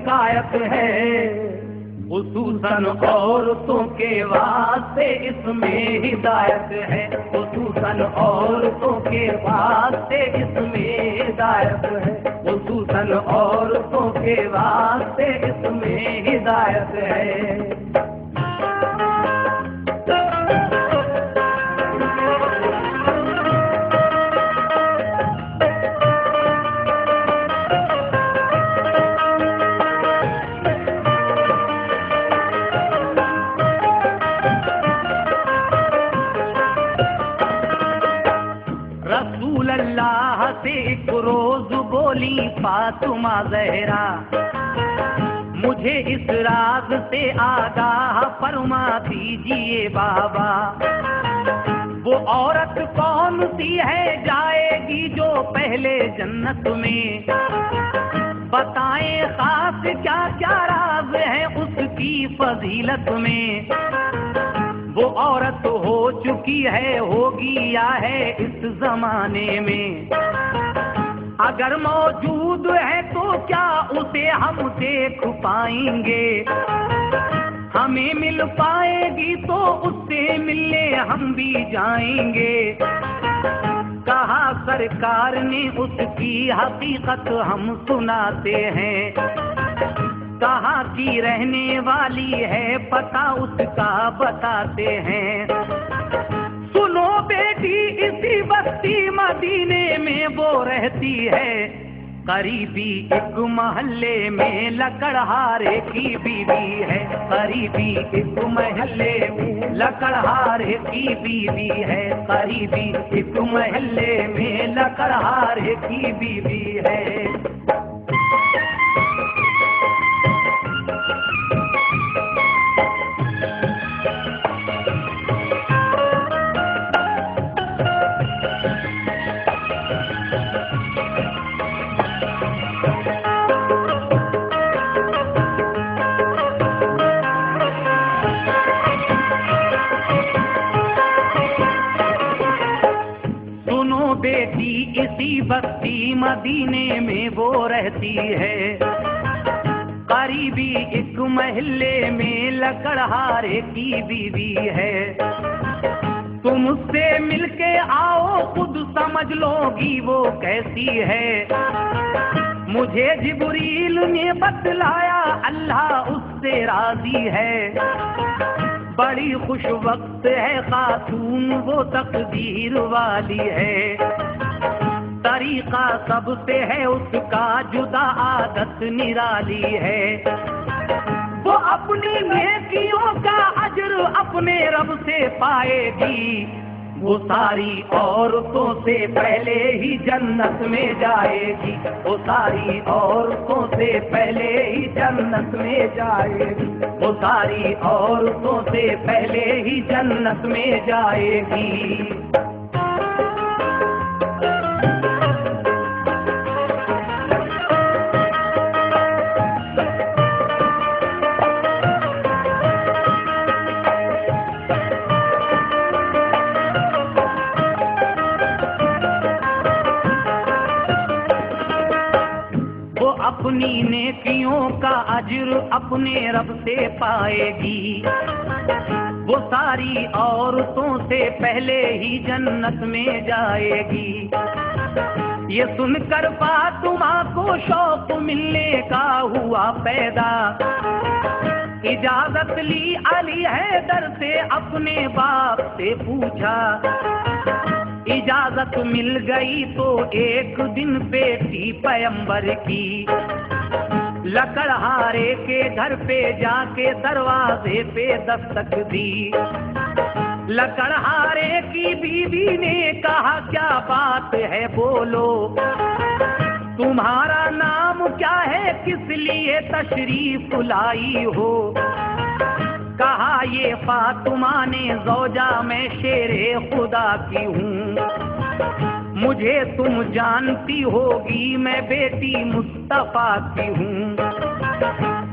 حکایت ہے، خصوصاً عورتوں کے واسطے اس میں ہدایت ہے، خصوصاً عورتوں کے واسطے اس میں ہدایت ہے، خصوصاً عورتوں کے واسطے اس میں ہدایت ہے۔ رسول اللہ سے ایک روز بولی فاطمہ زہرا، مجھے اس راز سے آگاہ فرما دیجئے بابا، وہ عورت کون سی ہے جائے گی جو پہلے جنت میں، بتائیں خاص کیا کیا راز ہے اس کی فضیلت میں، وہ عورت ہو چکی ہے ہوگی یا ہے اس زمانے میں، اگر موجود ہے تو کیا اسے ہم دیکھ پائیں گے، ہمیں مل پائے گی تو اس سے ملنے ہم بھی جائیں گے، کہا سرکار نے اس کی حقیقت ہم سناتے ہیں، کہاں کی رہنے والی ہے پتہ اس کا بتاتے ہیں، سنو بیٹی اسی بستی مدینے میں وہ رہتی ہے، قریبی ایک محلے میں لکڑہارے کی بیوی ہے، قریبی ایک محلے میں لکڑہارے کی بیوی ہے، قریبی ایک محلے میں لکڑہارے کی بیوی ہے۔ بیٹی اسی بستی مدینے میں وہ رہتی ہے، قریبی ایک محلے میں لکڑہارے کی بیوی ہے، تم اس سے مل کے آؤ خود سمجھ لو گی وہ کیسی ہے، مجھے جبریل نے بتلایا اللہ اس سے راضی ہے، بڑی خوش وقت ہے خاتون وہ تقدیر والی ہے، طریقہ سب سے ہے اس کا جدا عادت نرالی ہے، وہ اپنی نیکیوں کا اجر اپنے رب سے پائے گی، وہ ساری عورتوں سے پہلے ہی جنت میں جائے گی، وہ ساری عورتوں سے پہلے ہی جنت میں جائے گی، وہ ساری عورتوں سے پہلے ہی جنت میں جائے گی۔ اپنی نیکیوں کا اجر اپنے رب سے پائے گی، وہ ساری عورتوں سے پہلے ہی جنت میں جائے گی، یہ سن کر فاطمہ کو شوق ملنے کا ہوا پیدا، اجازت لی علی حیدر سے اپنے باپ سے پوچھا، اجازت مل گئی تو ایک دن بیٹی پیمبر کی لکڑہارے کے گھر پہ جا کے دروازے پہ دستک دی، لکڑہارے کی بیوی نے کہا کیا بات ہے بولو، تمہارا نام کیا ہے کس لیے تشریف لائی ہو، کہا یہ فاطمہ نے زوجہ میں شیر خدا کی ہوں، مجھے تم جانتی ہوگی میں بیٹی مصطفیٰ کی ہوں،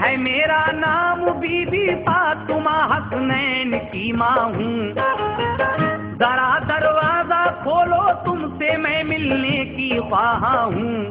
ہے میرا نام بی بی فاطمہ حسنین کی ماں ہوں، ذرا دروازہ کھولو تم سے میں ملنے کی خواہاں ہوں،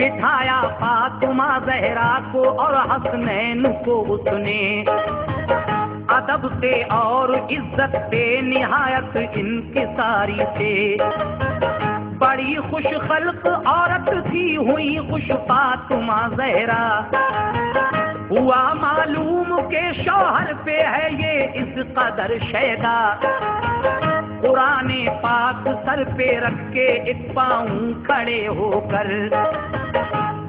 بٹھایا فاطمہ زہرا کو اور حسنین کو اس نے ادب سے اور عزت سے نہایت انکساری سے. بڑی خوش خلق عورت تھی ہوئی خوش فاطمہ زہرا. ہوا معلوم کہ شوہر پہ ہے یہ اس قدر شیدا. قرآن پاک سر پہ رکھ کے ایک پاؤں کھڑے ہو کر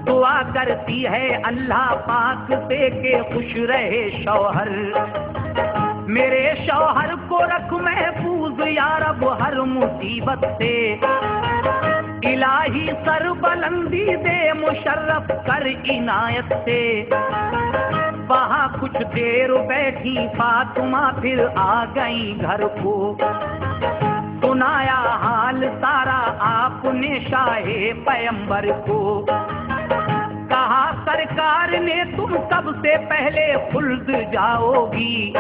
دعا کرتی ہے اللہ پاک سے کہ خوش رہے شوہر. میرے شوہر کو رکھ محفوظ یا رب ہر مصیبت سے. الہی سر بلندی دے مشرف کر عنایت سے. وہاں کچھ دیر بیٹھی فاطمہ پھر آ گئی گھر کو. سنایا حال سارا آپ نے شاہ پیمبر کو. کہا سرکار نے تم سب سے پہلے خلد جاؤ گی.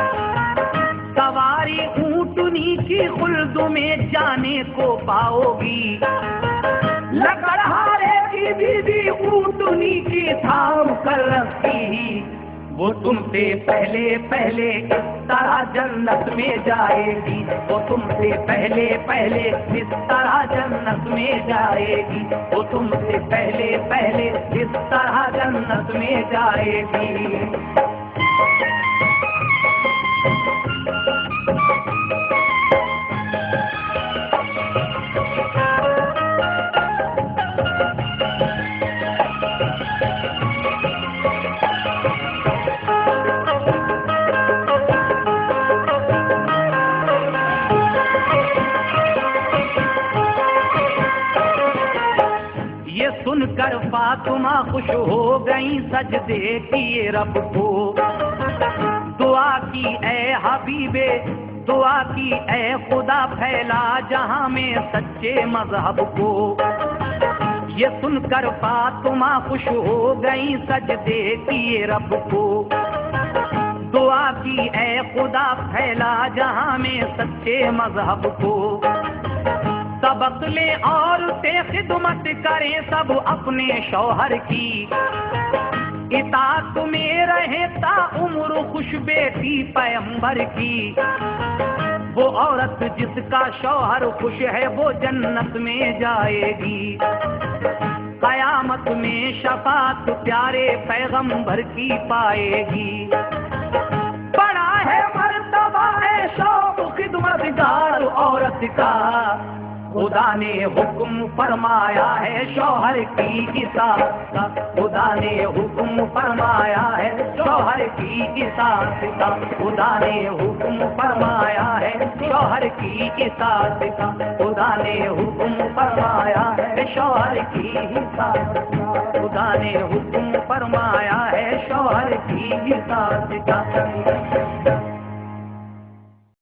سواری اونٹنی کی خلد میں جانے کو پاؤ گی. لکڑہارے کی بیوی اونٹنی کی تھام کر رکھی. وہ تم سے پہلے پہلے اس طرح جنت میں جائے گی. وہ تم سے پہلے پہلے اس طرح جنت میں جائے گی. وہ تم سے پہلے پہلے اس طرح جنت میں جائے گی. سن کر فاطمہ خوش ہو گئی سجدے کیے رب کو. دعا کی اے حبیبے دعا کی اے خدا پھیلا جہاں میں سچے مذہب کو. یہ سن کر فاطمہ خوش ہو گئی سجدے کیے رب کو. دعا کی اے خدا پھیلا جہاں میں سچے مذہب کو. سبق لیں اور خدمت کریں سب اپنے شوہر کی. اطاعت میں رہے تا عمر خوش بیٹی پیمبر کی. وہ عورت جس کا شوہر خوش ہے وہ جنت میں جائے گی. قیامت میں شفاعت پیارے پیغمبر کی پائے گی. بڑا ہے مرتبہ ہے شوق خدمت گار عورت کا. خدا نے حکم فرمایا ہے شوہر کی اطاعت کا. خدا نے حکم فرمایا ہے شوہر کی اطاعت کا. خدا نے حکم فرمایا ہے شوہر کی اطاعت کا. خدا نے حکم فرمایا ہے شوہر کی اطاعت کا. خدا نے حکم فرمایا ہے شوہر کی اطاعت کا.